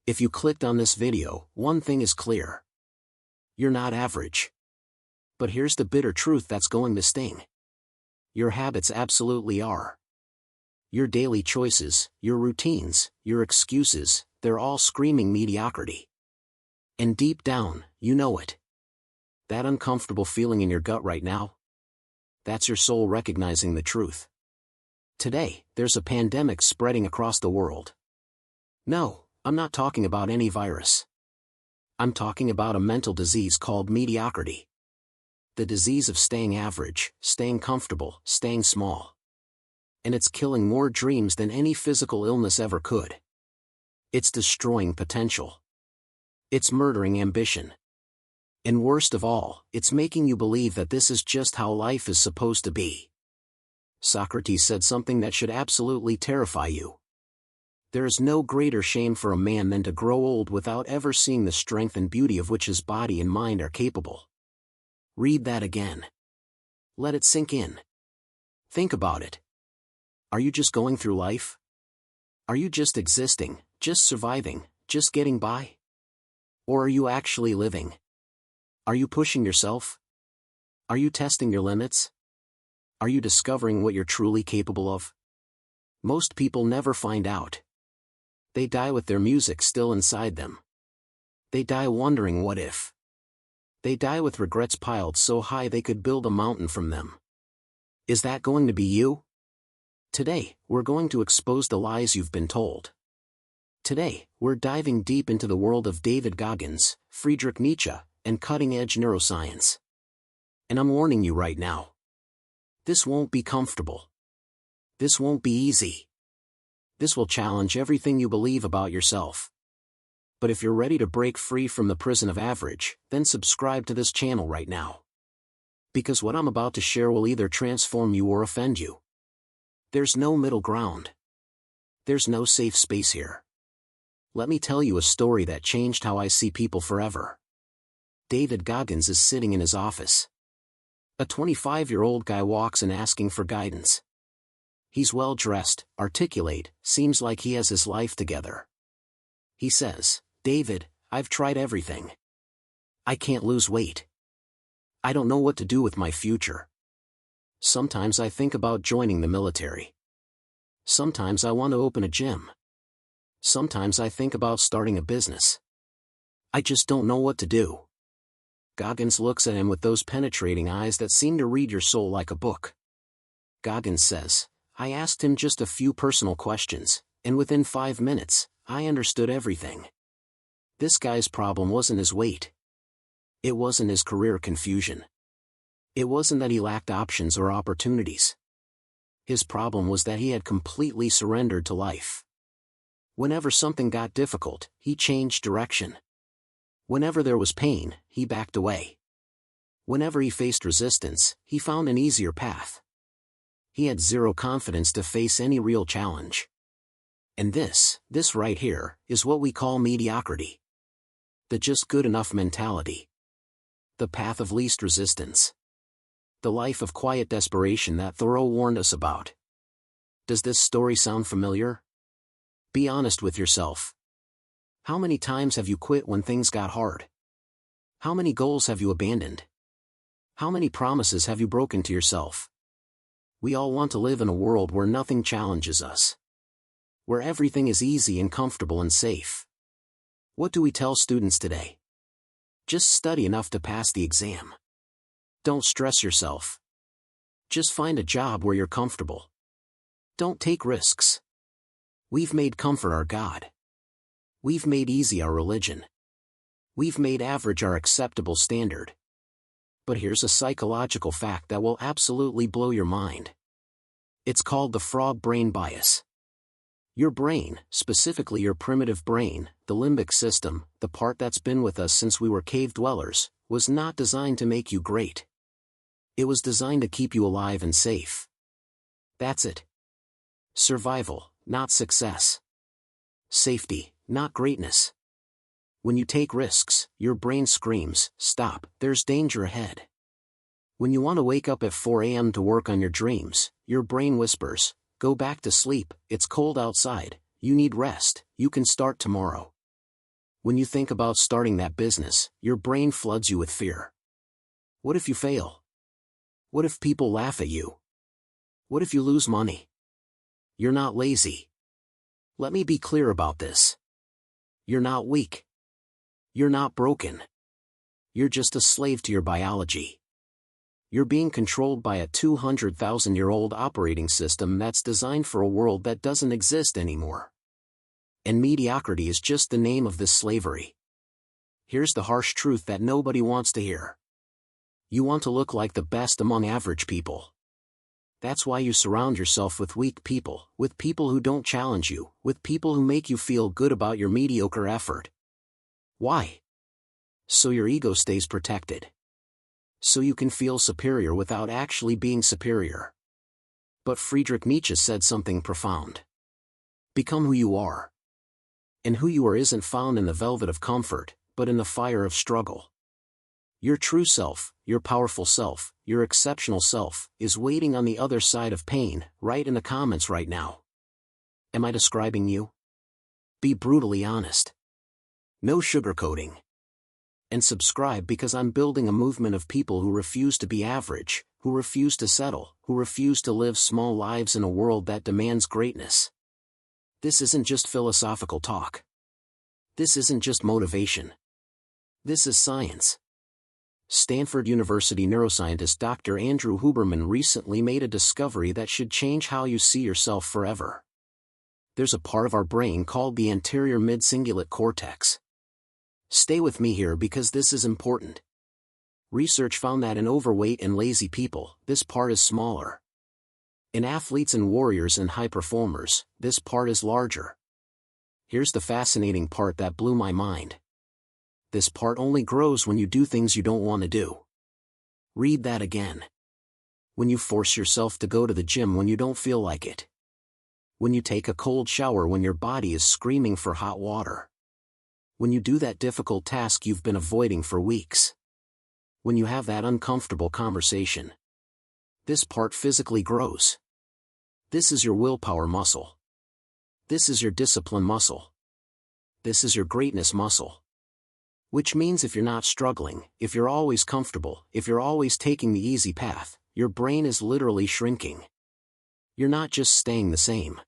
If you clicked on this video, one thing is clear. You're not average. But here's the bitter truth that's going to sting. Your habits absolutely are. Your daily choices, your routines, your excuses, they're all screaming mediocrity. And deep down, you know it. That uncomfortable feeling in your gut right now? That's your soul recognizing the truth. Today, there's a pandemic spreading across the world. No, I'm not talking about any virus. I'm talking about a mental disease called mediocrity. The disease of staying average, staying comfortable, staying small. And it's killing more dreams than any physical illness ever could. It's destroying potential. It's murdering ambition. And worst of all, it's making you believe that this is just how life is supposed to be. Socrates said something that should absolutely terrify you. There is no greater shame for a man than to grow old without ever seeing the strength and beauty of which his body and mind are capable. Read that again. Let it sink in. Think about it. Are you just going through life? Are you just existing, just surviving, just getting by? Or are you actually living? Are you pushing yourself? Are you testing your limits? Are you discovering what you're truly capable of? Most people never find out. They die with their music still inside them. They die wondering what if. They die with regrets piled so high they could build a mountain from them. Is that going to be you? Today, we're going to expose the lies you've been told. Today, we're diving deep into the world of David Goggins, Friedrich Nietzsche, and cutting-edge neuroscience. And I'm warning you right now. This won't be comfortable. This won't be easy. This will challenge everything you believe about yourself. But if you're ready to break free from the prison of average, then subscribe to this channel right now. Because what I'm about to share will either transform you or offend you. There's no middle ground. There's no safe space here. Let me tell you a story that changed how I see people forever. David Goggins is sitting in his office. A 25-year-old guy walks in asking for guidance. He's well-dressed, articulate, seems like he has his life together. He says, "David, I've tried everything. I can't lose weight. I don't know what to do with my future. Sometimes I think about joining the military. Sometimes I want to open a gym. Sometimes I think about starting a business. I just don't know what to do." Goggins looks at him with those penetrating eyes that seem to read your soul like a book. Goggins says, "I asked him just a few personal questions, and within 5 minutes, I understood everything." This guy's problem wasn't his weight. It wasn't his career confusion. It wasn't that he lacked options or opportunities. His problem was that he had completely surrendered to life. Whenever something got difficult, he changed direction. Whenever there was pain, he backed away. Whenever he faced resistance, he found an easier path. He had zero confidence to face any real challenge. And this right here, is what we call mediocrity. The just good enough mentality. The path of least resistance. The life of quiet desperation that Thoreau warned us about. Does this story sound familiar? Be honest with yourself. How many times have you quit when things got hard? How many goals have you abandoned? How many promises have you broken to yourself? We all want to live in a world where nothing challenges us. Where everything is easy and comfortable and safe. What do we tell students today? Just study enough to pass the exam. Don't stress yourself. Just find a job where you're comfortable. Don't take risks. We've made comfort our God. We've made easy our religion. We've made average our acceptable standard. But here's a psychological fact that will absolutely blow your mind. It's called the frog brain bias. Your brain, specifically your primitive brain, the limbic system, the part that's been with us since we were cave dwellers, was not designed to make you great. It was designed to keep you alive and safe. That's it. Survival, not success. Safety, not greatness. When you take risks, your brain screams, "Stop, there's danger ahead." When you want to wake up at 4 a.m. to work on your dreams, your brain whispers, "Go back to sleep, it's cold outside, you need rest, you can start tomorrow." When you think about starting that business, your brain floods you with fear. What if you fail? What if people laugh at you? What if you lose money? You're not lazy. Let me be clear about this. You're not weak. You're not broken. You're just a slave to your biology. You're being controlled by a 200,000-year-old operating system that's designed for a world that doesn't exist anymore. And mediocrity is just the name of this slavery. Here's the harsh truth that nobody wants to hear. You want to look like the best among average people. That's why you surround yourself with weak people, with people who don't challenge you, with people who make you feel good about your mediocre effort. Why? So your ego stays protected. So you can feel superior without actually being superior. But Friedrich Nietzsche said something profound. Become who you are. And who you are isn't found in the velvet of comfort, but in the fire of struggle. Your true self, your powerful self, your exceptional self, is waiting on the other side of pain. Write in the comments right now. Am I describing you? Be brutally honest. No sugarcoating. And subscribe, because I'm building a movement of people who refuse to be average, who refuse to settle, who refuse to live small lives in a world that demands greatness. This isn't just philosophical talk. This isn't just motivation. This is science. Stanford University neuroscientist Dr. Andrew Huberman recently made a discovery that should change how you see yourself forever. There's a part of our brain called the anterior mid-cingulate cortex. Stay with me here, because this is important. Research found that in overweight and lazy people, this part is smaller. In athletes and warriors and high performers, this part is larger. Here's the fascinating part that blew my mind. This part only grows when you do things you don't want to do. Read that again. When you force yourself to go to the gym when you don't feel like it. When you take a cold shower when your body is screaming for hot water. When you do that difficult task you've been avoiding for weeks. When you have that uncomfortable conversation. This part physically grows. This is your willpower muscle. This is your discipline muscle. This is your greatness muscle. Which means if you're not struggling, if you're always comfortable, if you're always taking the easy path, your brain is literally shrinking. You're not just staying the same.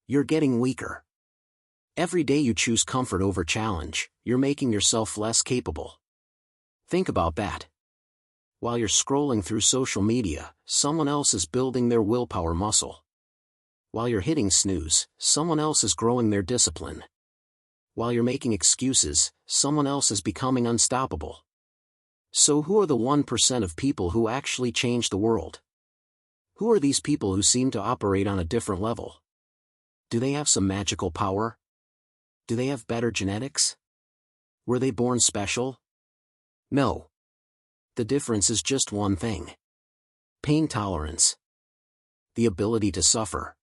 You're getting weaker. Every day you choose comfort over challenge, you're making yourself less capable. Think about that. While you're scrolling through social media, someone else is building their willpower muscle. While you're hitting snooze, someone else is growing their discipline. While you're making excuses, someone else is becoming unstoppable. So who are the 1% of people who actually change the world? Who are these people who seem to operate on a different level? Do they have some magical power? Do they have better genetics? Were they born special? No. The difference is just one thing. Pain tolerance. The ability to suffer.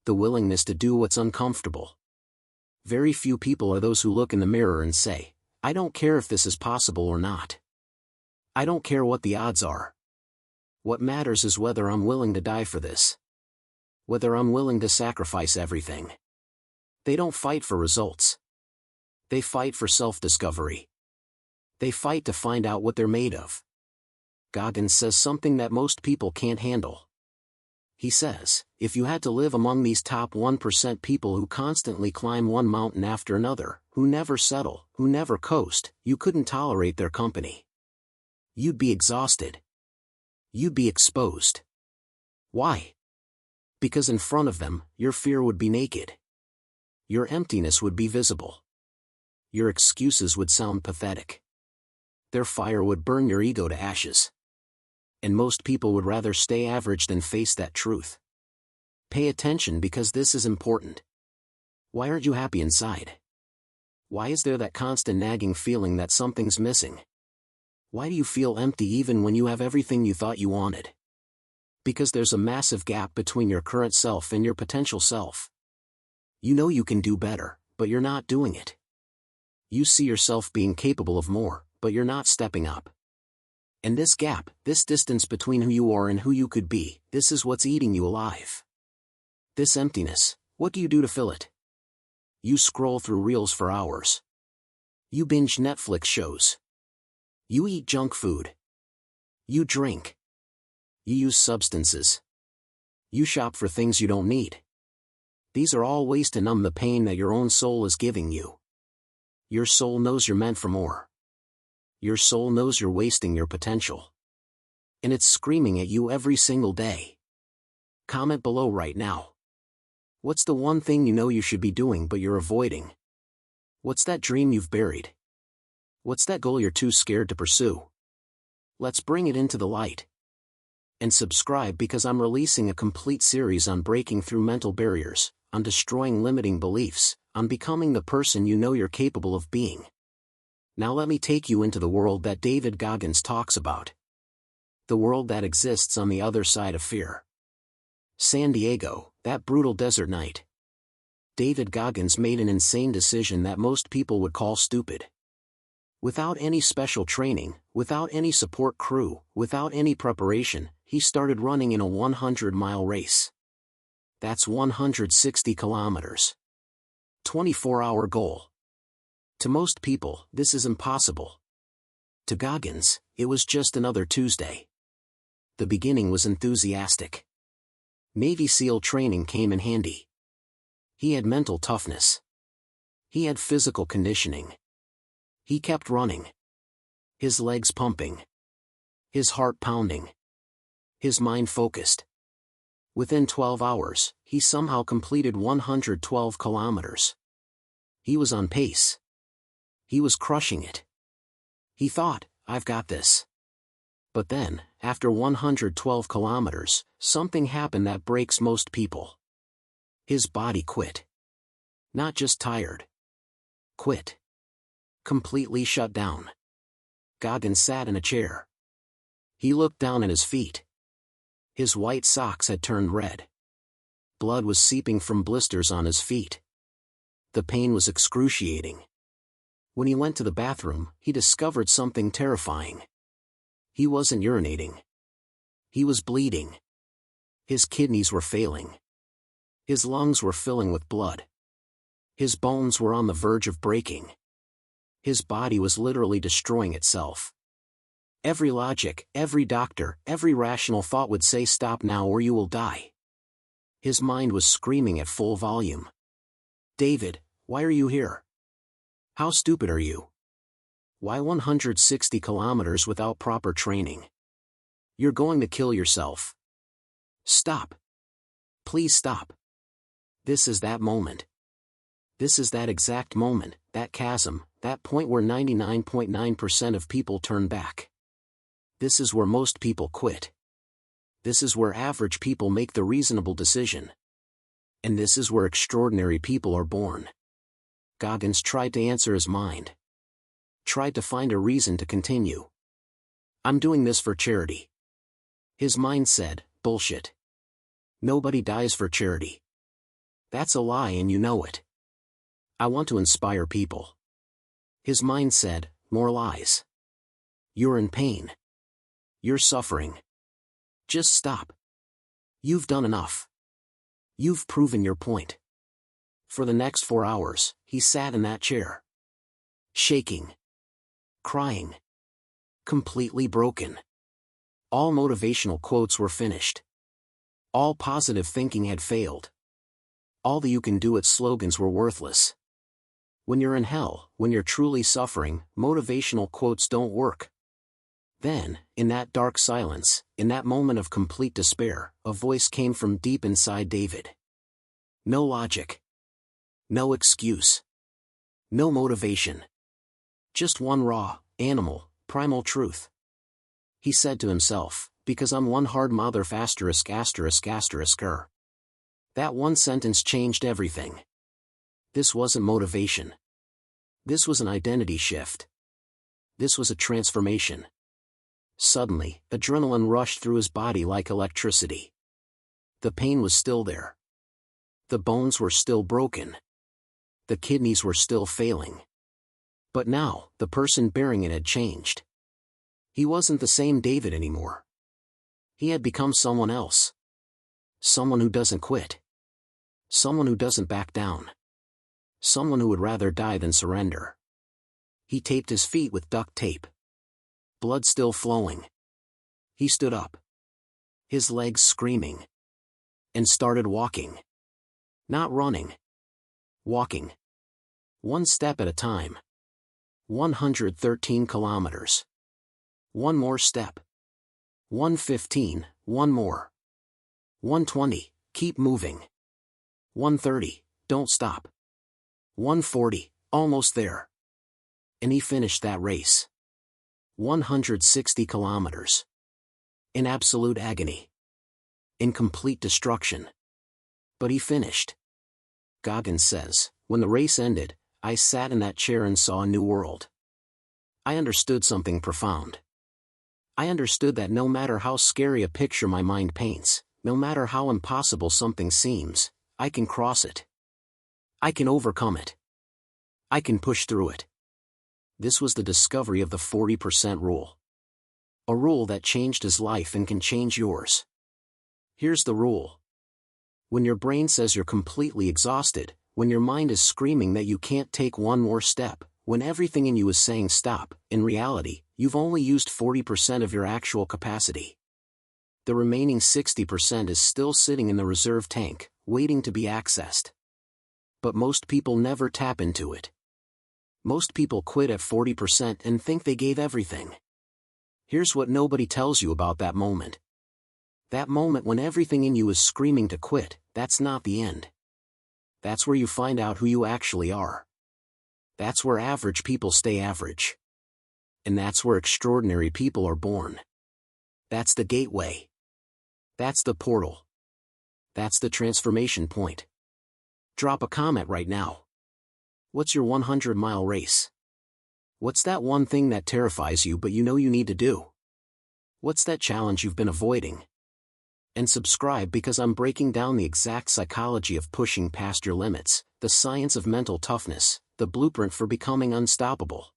The willingness to do what's uncomfortable. Very few people are those who look in the mirror and say, I don't care if this is possible or not. I don't care what the odds are. What matters is whether I'm willing to die for this. Whether I'm willing to sacrifice everything. They don't fight for results. They fight for self-discovery. They fight to find out what they're made of. Goggins says something that most people can't handle. He says, if you had to live among these top 1% people who constantly climb one mountain after another, who never settle, who never coast, you couldn't tolerate their company. You'd be exhausted. You'd be exposed. Why? Because in front of them, your fear would be naked. Your emptiness would be visible. Your excuses would sound pathetic. Their fire would burn your ego to ashes. And most people would rather stay average than face that truth. Pay attention, because this is important. Why aren't you happy inside? Why is there that constant nagging feeling that something's missing? Why do you feel empty even when you have everything you thought you wanted? Because there's a massive gap between your current self and your potential self. You know you can do better, but you're not doing it. You see yourself being capable of more, but you're not stepping up. And this gap, this distance between who you are and who you could be, this is what's eating you alive. This emptiness, what do you do to fill it? You scroll through reels for hours. You binge Netflix shows. You eat junk food. You drink. You use substances. You shop for things you don't need. These are all ways to numb the pain that your own soul is giving you. Your soul knows you're meant for more. Your soul knows you're wasting your potential. And it's screaming at you every single day. Comment below right now. What's the one thing you know you should be doing but you're avoiding? What's that dream you've buried? What's that goal you're too scared to pursue? Let's bring it into the light. And subscribe, because I'm releasing a complete series on breaking through mental barriers, on destroying limiting beliefs, on becoming the person you know you're capable of being. Now let me take you into the world that David Goggins talks about. The world that exists on the other side of fear. San Diego, that brutal desert night. David Goggins made an insane decision that most people would call stupid. Without any special training, without any support crew, without any preparation, he started running in a 100-mile race. That's 160 kilometers. 24-hour goal. To most people, this is impossible. To Goggins, it was just another Tuesday. The beginning was enthusiastic. Navy SEAL training came in handy. He had mental toughness. He had physical conditioning. He kept running. His legs pumping. His heart pounding. His mind focused. Within 12 hours, he somehow completed 112 kilometers. He was on pace. He was crushing it. He thought, I've got this. But then, after 112 kilometers, something happened that breaks most people. His body quit. Not just tired. Quit. Completely shut down. Goggins sat in a chair. He looked down at his feet. His white socks had turned red. Blood was seeping from blisters on his feet. The pain was excruciating. When he went to the bathroom, he discovered something terrifying. He wasn't urinating. He was bleeding. His kidneys were failing. His lungs were filling with blood. His bones were on the verge of breaking. His body was literally destroying itself. Every logic, every doctor, every rational thought would say stop now or you will die. His mind was screaming at full volume. David, why are you here? How stupid are you? Why 160 kilometers without proper training? You're going to kill yourself. Stop. Please stop. This is that moment. This is that exact moment, that chasm, that point where 99.9% of people turn back. This is where most people quit. This is where average people make the reasonable decision. And this is where extraordinary people are born. Goggins tried to answer his mind. Tried to find a reason to continue. I'm doing this for charity. His mind said, bullshit. Nobody dies for charity. That's a lie and you know it. I want to inspire people. His mind said, more lies. You're in pain. You're suffering. Just stop. You've done enough. You've proven your point. For the next 4 hours, he sat in that chair. Shaking. Crying. Completely broken. All motivational quotes were finished. All positive thinking had failed. All the you can do it slogans were worthless. When you're in hell, when you're truly suffering, motivational quotes don't work. Then, in that dark silence, in that moment of complete despair, a voice came from deep inside David. No logic. No excuse. No motivation. Just one raw, animal, primal truth. He said to himself, because I'm one hard mother ******. That one sentence changed everything. This wasn't motivation. This was an identity shift. This was a transformation. Suddenly, adrenaline rushed through his body like electricity. The pain was still there. The bones were still broken. The kidneys were still failing. But now, the person bearing it had changed. He wasn't the same David anymore. He had become someone else. Someone who doesn't quit. Someone who doesn't back down. Someone who would rather die than surrender. He taped his feet with duct tape. Blood still flowing. He stood up. His legs screaming. And started walking. Not running. Walking. One step at a time. 113 kilometers. One more step. 115, one more. 120, keep moving. 130, don't stop. 140, almost there. And he finished that race. 160 kilometers. In absolute agony. In complete destruction. But he finished. Goggins says, when the race ended, I sat in that chair and saw a new world. I understood something profound. I understood that no matter how scary a picture my mind paints, no matter how impossible something seems, I can cross it. I can overcome it. I can push through it. This was the discovery of the 40% rule. A rule that changed his life and can change yours. Here's the rule. When your brain says you're completely exhausted, when your mind is screaming that you can't take one more step, when everything in you is saying stop, in reality, you've only used 40% of your actual capacity. The remaining 60% is still sitting in the reserve tank, waiting to be accessed. But most people never tap into it. Most people quit at 40% and think they gave everything. Here's what nobody tells you about that moment. That moment when everything in you is screaming to quit, that's not the end. That's where you find out who you actually are. That's where average people stay average. And that's where extraordinary people are born. That's the gateway. That's the portal. That's the transformation point. Drop a comment right now. What's your 100-mile race? What's that one thing that terrifies you but you know you need to do? What's that challenge you've been avoiding? And subscribe because I'm breaking down the exact psychology of pushing past your limits, the science of mental toughness, the blueprint for becoming unstoppable.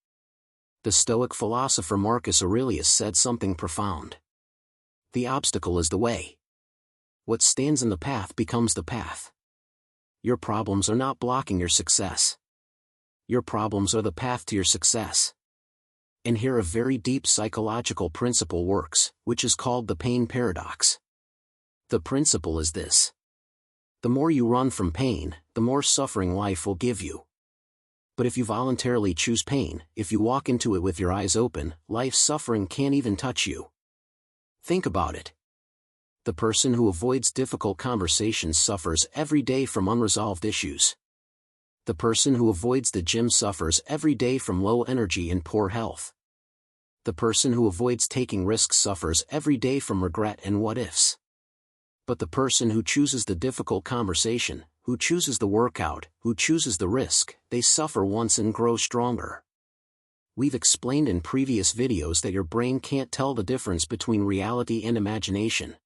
The Stoic philosopher Marcus Aurelius said something profound. The obstacle is the way. What stands in the path becomes the path. Your problems are not blocking your success. Your problems are the path to your success. And here a very deep psychological principle works, which is called the pain paradox. The principle is this. The more you run from pain, the more suffering life will give you. But if you voluntarily choose pain, if you walk into it with your eyes open, life's suffering can't even touch you. Think about it. The person who avoids difficult conversations suffers every day from unresolved issues. The person who avoids the gym suffers every day from low energy and poor health. The person who avoids taking risks suffers every day from regret and what-ifs. But the person who chooses the difficult conversation, who chooses the workout, who chooses the risk, they suffer once and grow stronger. We've explained in previous videos that your brain can't tell the difference between reality and imagination.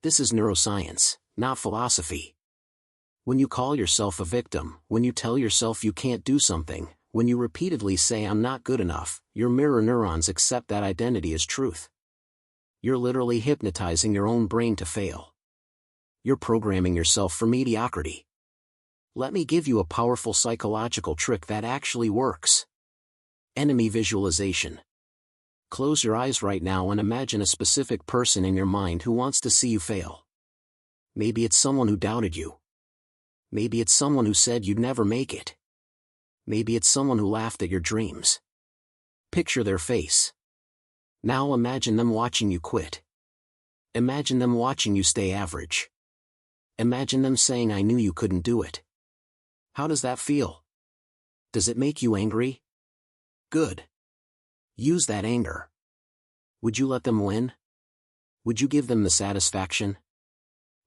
This is neuroscience, not philosophy. When you call yourself a victim, when you tell yourself you can't do something, when you repeatedly say I'm not good enough, your mirror neurons accept that identity as truth. You're literally hypnotizing your own brain to fail. You're programming yourself for mediocrity. Let me give you a powerful psychological trick that actually works. Enemy visualization. Close your eyes right now and imagine a specific person in your mind who wants to see you fail. Maybe it's someone who doubted you. Maybe it's someone who said you'd never make it. Maybe it's someone who laughed at your dreams. Picture their face. Now imagine them watching you quit. Imagine them watching you stay average. Imagine them saying I knew you couldn't do it. How does that feel? Does it make you angry? Good. Use that anger. Would you let them win? Would you give them the satisfaction?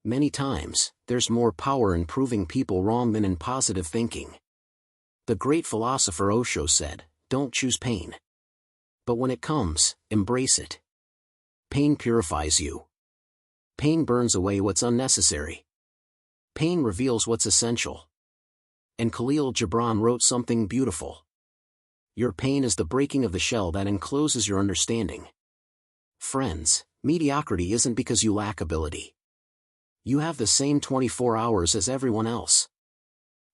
Many times, there's more power in proving people wrong than in positive thinking. The great philosopher Osho said, don't choose pain. But when it comes, embrace it. Pain purifies you. Pain burns away what's unnecessary. Pain reveals what's essential. And Khalil Gibran wrote something beautiful. Your pain is the breaking of the shell that encloses your understanding. Friends, mediocrity isn't because you lack ability. You have the same 24 hours as everyone else.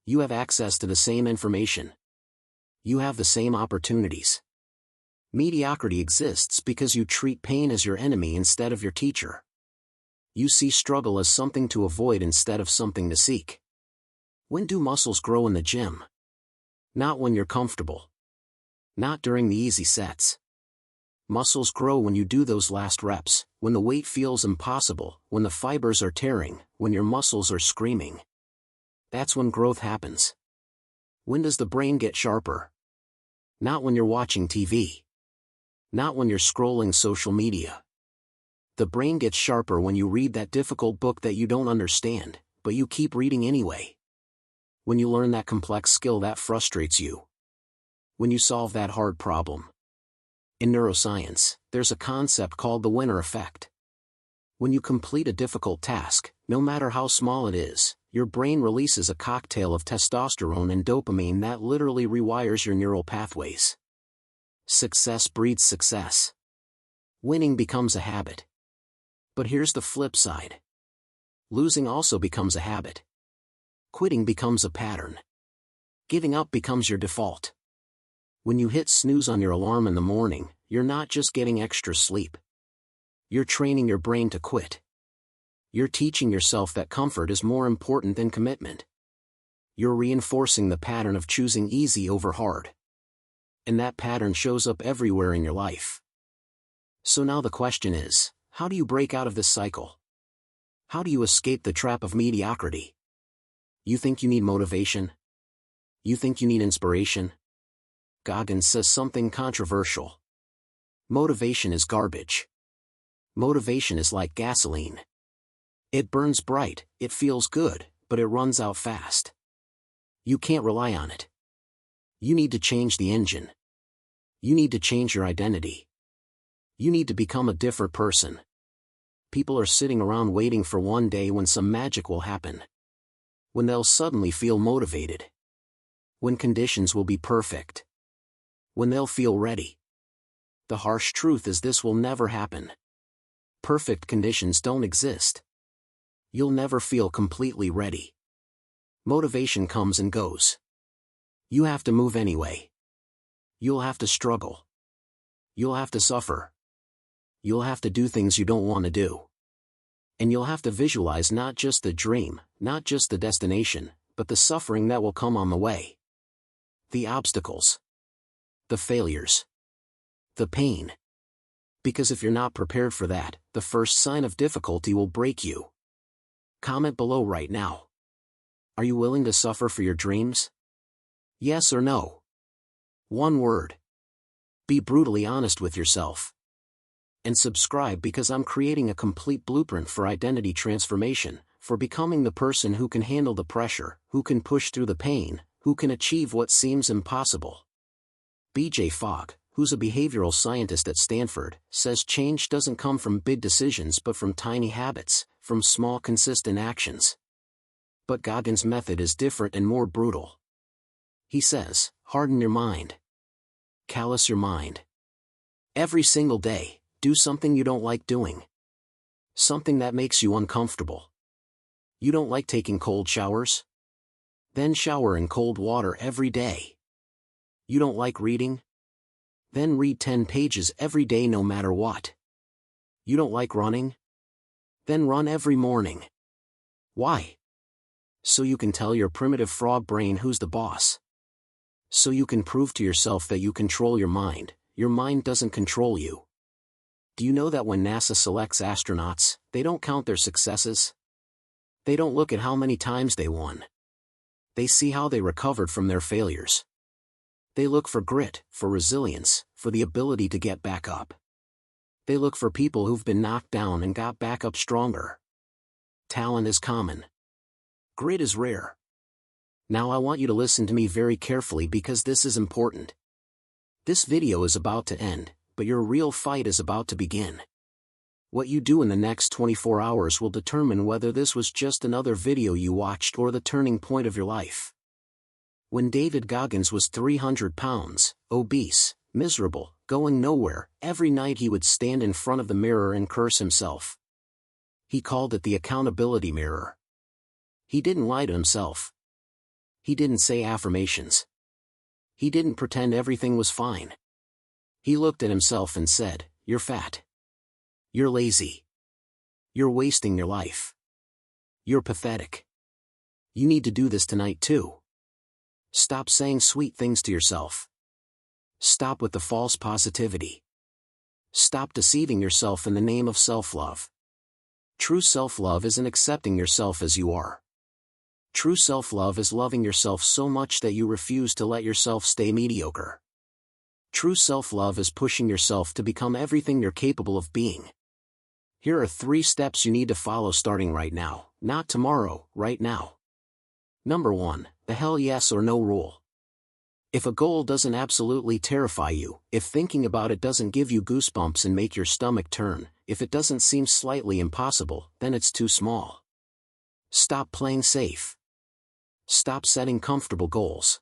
You have access to the same information. You have the same opportunities. Mediocrity exists because you treat pain as your enemy instead of your teacher. You see struggle as something to avoid instead of something to seek. When do muscles grow in the gym? Not when you're comfortable. Not during the easy sets. Muscles grow when you do those last reps, when the weight feels impossible, when the fibers are tearing, when your muscles are screaming. That's when growth happens. When does the brain get sharper? Not when you're watching TV. Not when you're scrolling social media. The brain gets sharper when you read that difficult book that you don't understand, but you keep reading anyway. When you learn that complex skill that frustrates you. When you solve that hard problem. In neuroscience, there's a concept called the winner effect. When you complete a difficult task, no matter how small it is, your brain releases a cocktail of testosterone and dopamine that literally rewires your neural pathways. Success breeds success. Winning becomes a habit. But here's the flip side. Losing also becomes a habit. Quitting becomes a pattern. Giving up becomes your default. When you hit snooze on your alarm in the morning, you're not just getting extra sleep. You're training your brain to quit. You're teaching yourself that comfort is more important than commitment. You're reinforcing the pattern of choosing easy over hard. And that pattern shows up everywhere in your life. So now the question is, how do you break out of this cycle? How do you escape the trap of mediocrity? You think you need motivation? You think you need inspiration? Goggins says something controversial. Motivation is garbage. Motivation is like gasoline. It burns bright, it feels good, but it runs out fast. You can't rely on it. You need to change the engine. You need to change your identity. You need to become a different person. People are sitting around waiting for one day when some magic will happen. When they'll suddenly feel motivated. When conditions will be perfect. When they'll feel ready. The harsh truth is this will never happen. Perfect conditions don't exist. You'll never feel completely ready. Motivation comes and goes. You have to move anyway. You'll have to struggle. You'll have to suffer. You'll have to do things you don't want to do. And you'll have to visualize not just the dream, not just the destination, but the suffering that will come on the way. The obstacles. The failures. The pain. Because if you're not prepared for that, the first sign of difficulty will break you. Comment below right now. Are you willing to suffer for your dreams? Yes or no? One word. Be brutally honest with yourself. And subscribe because I'm creating a complete blueprint for identity transformation, for becoming the person who can handle the pressure, who can push through the pain, who can achieve what seems impossible. B.J. Fogg, who's a behavioral scientist at Stanford, says change doesn't come from big decisions but from tiny habits, from small consistent actions. But Goggins' method is different and more brutal. He says, harden your mind. Callous your mind. Every single day, do something you don't like doing. Something that makes you uncomfortable. You don't like taking cold showers? Then shower in cold water every day. You don't like reading? Then read 10 pages every day no matter what. You don't like running? Then run every morning. Why? So you can tell your primitive frog brain who's the boss. So you can prove to yourself that you control your mind doesn't control you. Do you know that when NASA selects astronauts, they don't count their successes? They don't look at how many times they won. They see how they recovered from their failures. They look for grit, for resilience, for the ability to get back up. They look for people who've been knocked down and got back up stronger. Talent is common. Grit is rare. Now I want you to listen to me very carefully because this is important. This video is about to end, but your real fight is about to begin. What you do in the next 24 hours will determine whether this was just another video you watched or the turning point of your life. When David Goggins was 300 pounds, obese, miserable, going nowhere, every night he would stand in front of the mirror and curse himself. He called it the accountability mirror. He didn't lie to himself. He didn't say affirmations. He didn't pretend everything was fine. He looked at himself and said, "You're fat. You're lazy. You're wasting your life. You're pathetic. You need to do this tonight too. Stop saying sweet things to yourself. Stop with the false positivity. Stop deceiving yourself in the name of self-love. True self-love isn't accepting yourself as you are. True self-love is loving yourself so much that you refuse to let yourself stay mediocre. True self-love is pushing yourself to become everything you're capable of being. Here are 3 steps you need to follow starting right now, not tomorrow, right now. Number 1, the hell yes or no rule. If a goal doesn't absolutely terrify you, if thinking about it doesn't give you goosebumps and make your stomach turn, if it doesn't seem slightly impossible, then it's too small. Stop playing safe. Stop setting comfortable goals.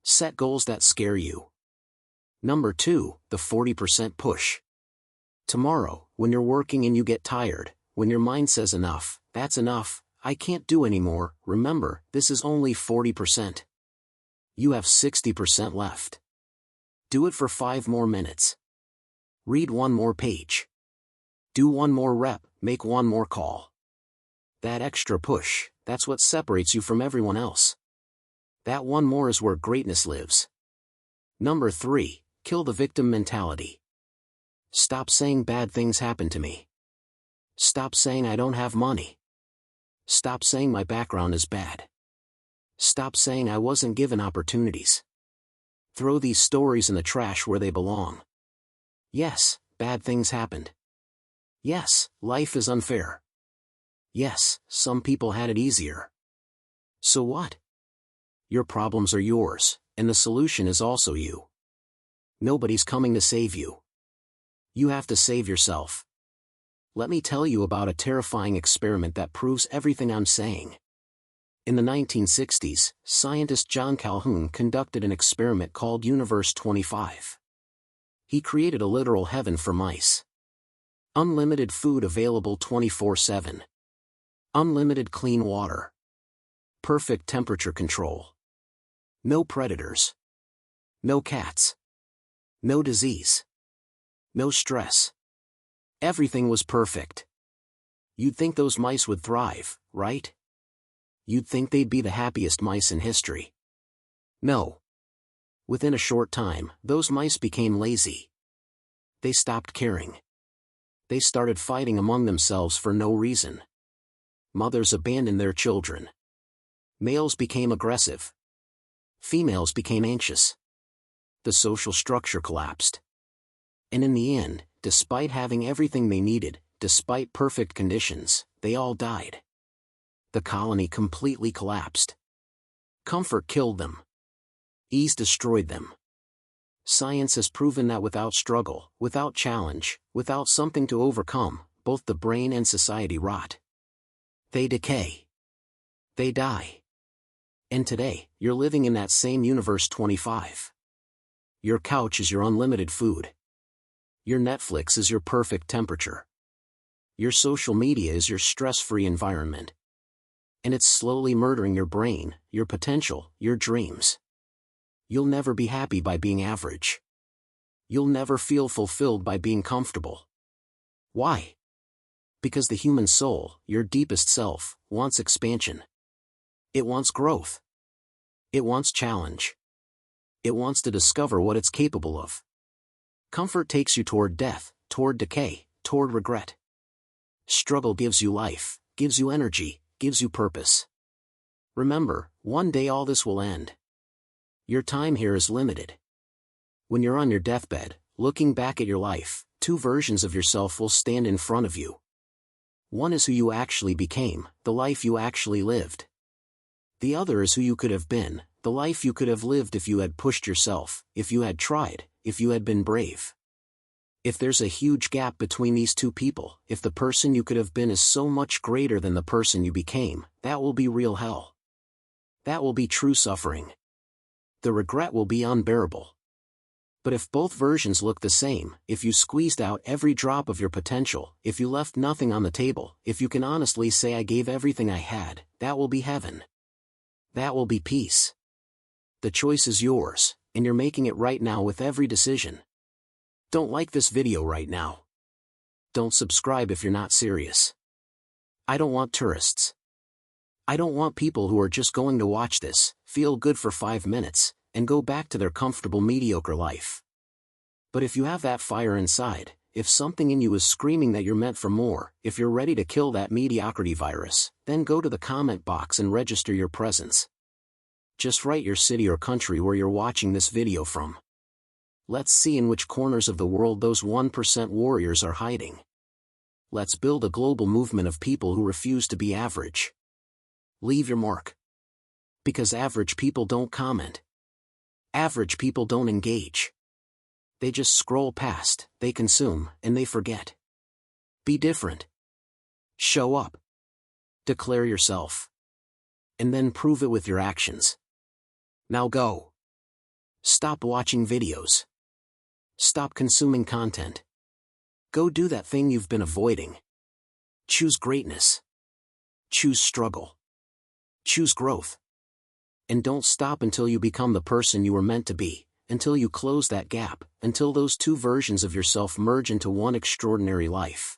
Set goals that scare you. Number 2, the 40% push. Tomorrow, when you're working and you get tired, when your mind says enough, that's enough, I can't do anymore, remember, this is only 40%. You have 60% left. Do it for 5 more minutes. Read 1 more page. Do 1 more rep, make 1 more call. That extra push, that's what separates you from everyone else. That 1 more is where greatness lives. Number 3, kill the victim mentality. Stop saying bad things happen to me. Stop saying I don't have money. Stop saying my background is bad. Stop saying I wasn't given opportunities. Throw these stories in the trash where they belong. Yes, bad things happened. Yes, life is unfair. Yes, some people had it easier. So what? Your problems are yours, and the solution is also you. Nobody's coming to save you. You have to save yourself. Let me tell you about a terrifying experiment that proves everything I'm saying. In the 1960s, scientist John Calhoun conducted an experiment called Universe 25. He created a literal heaven for mice. Unlimited food available 24/7. Unlimited clean water. Perfect temperature control. No predators. No cats. No disease. No stress. Everything was perfect. You'd think those mice would thrive, right? You'd think they'd be the happiest mice in history. No. Within a short time, those mice became lazy. They stopped caring. They started fighting among themselves for no reason. Mothers abandoned their children. Males became aggressive. Females became anxious. The social structure collapsed. And in the end, despite having everything they needed, despite perfect conditions, they all died. The colony completely collapsed. Comfort killed them. Ease destroyed them. Science has proven that without struggle, without challenge, without something to overcome, both the brain and society rot. They decay. They die. And today, you're living in that same Universe 25. Your couch is your unlimited food. Your Netflix is your perfect temperature. Your social media is your stress-free environment. And it's slowly murdering your brain, your potential, your dreams. You'll never be happy by being average. You'll never feel fulfilled by being comfortable. Why? Because the human soul, your deepest self, wants expansion. It wants growth. It wants challenge. It wants to discover what it's capable of. Comfort takes you toward death, toward decay, toward regret. Struggle gives you life, gives you energy, gives you purpose. Remember, one day all this will end. Your time here is limited. When you're on your deathbed, looking back at your life, 2 versions of yourself will stand in front of you. One is who you actually became, the life you actually lived. The other is who you could have been, the life you could have lived if you had pushed yourself, if you had tried, if you had been brave. If there's a huge gap between these 2 people, if the person you could have been is so much greater than the person you became, that will be real hell. That will be true suffering. The regret will be unbearable. But if both versions look the same, if you squeezed out every drop of your potential, if you left nothing on the table, if you can honestly say I gave everything I had, that will be heaven. That will be peace. The choice is yours, and you're making it right now with every decision. Don't like this video right now. Don't subscribe if you're not serious. I don't want tourists. I don't want people who are just going to watch this, feel good for 5 minutes, and go back to their comfortable mediocre life. But if you have that fire inside, if something in you is screaming that you're meant for more, if you're ready to kill that mediocrity virus, then go to the comment box and register your presence. Just write your city or country where you're watching this video from. Let's see in which corners of the world those 1% warriors are hiding. Let's build a global movement of people who refuse to be average. Leave your mark. Because average people don't comment. Average people don't engage. They just scroll past, they consume, and they forget. Be different. Show up. Declare yourself. And then prove it with your actions. Now go. Stop watching videos. Stop consuming content. Go do that thing you've been avoiding. Choose greatness. Choose struggle. Choose growth. And don't stop until you become the person you were meant to be, until you close that gap, until those two versions of yourself merge into one extraordinary life.